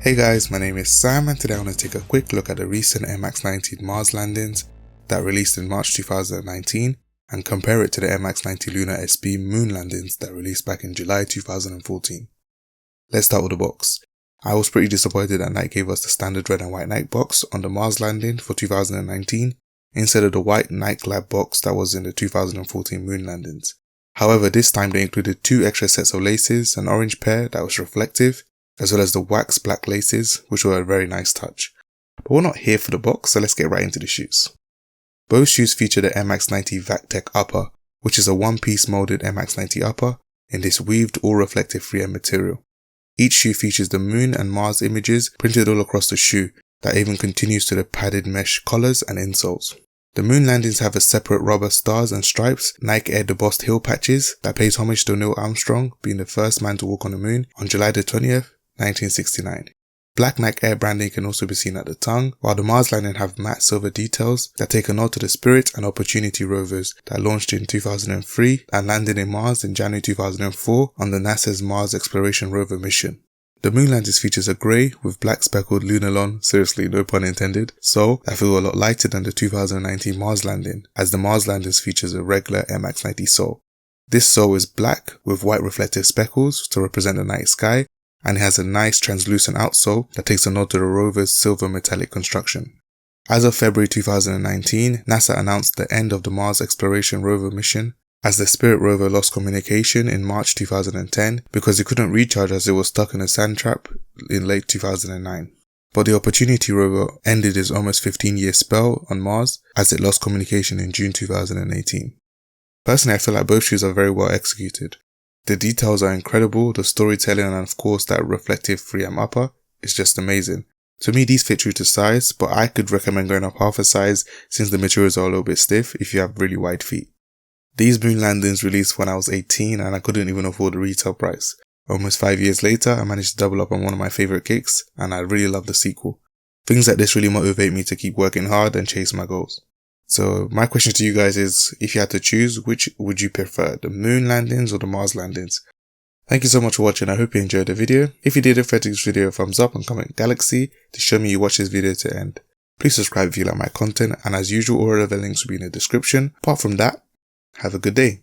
Hey guys, my name is Sam and today I want to take a quick look at the recent MX-90 Mars landings that released in March 2019 and compare it to the MX-90 Lunar SB moon landings that released back in July 2014. Let's start with the box. I was pretty disappointed that Nike gave us the standard red and white Nike box on the Mars landing for 2019 instead of the white Nike Lab box that was in the 2014 moon landings. However, this time they included 2 extra sets of laces, an orange pair that was reflective, as well as the wax black laces, which were a very nice touch. But we're not here for the box, so let's get right into the shoes. Both shoes feature the MX-90 VacTech upper, which is a one-piece molded MX-90 upper in this weaved all-reflective 3M material. Each shoe features the moon and Mars images printed all across the shoe that even continues to the padded mesh collars and insoles. The moon landings have a separate rubber stars and stripes Nike Air embossed heel patches that pays homage to Neil Armstrong being the first man to walk on the moon on July the 20th, 1969. Black Nike Air branding can also be seen at the tongue, while the Mars landing have matte silver details that take a nod to the Spirit and Opportunity rovers that launched in 2003 and landed in Mars in January 2004 on the NASA's Mars Exploration Rover mission. The moon landings features a grey with black speckled Lunar, seriously no pun intended, sole that feel a lot lighter than the 2019 Mars landing, as the Mars landings features a regular MX-90 sole. This sole is black with white reflective speckles to represent the night sky, and it has a nice translucent outsole that takes a nod to the rover's silver metallic construction. As of February 2019, NASA announced the end of the Mars Exploration Rover mission, as the Spirit rover lost communication in March 2010 because it couldn't recharge as it was stuck in a sand trap in late 2009. But the Opportunity rover ended its almost 15-year spell on Mars as it lost communication in June 2018. Personally, I feel like both shoes are very well executed. The details are incredible, the storytelling and of course that reflective 3M upper is just amazing. To me these fit true to size, but I could recommend going up half a size since the materials are a little bit stiff if you have really wide feet. These moon landings released when I was 18 and I couldn't even afford the retail price. Almost 5 years later, I managed to double up on one of my favourite kicks and I really love the sequel. Things like this really motivate me to keep working hard and chase my goals. So my question to you guys is, if you had to choose, which would you prefer, the moon landings or the Mars landings? Thank you so much for watching. I hope you enjoyed the video. If you did, don't forget to give this video a thumbs up and comment Galaxy to show me you watched this video to end. Please subscribe if you like my content, and as usual all of the links will be in the description. Apart from that, have a good day.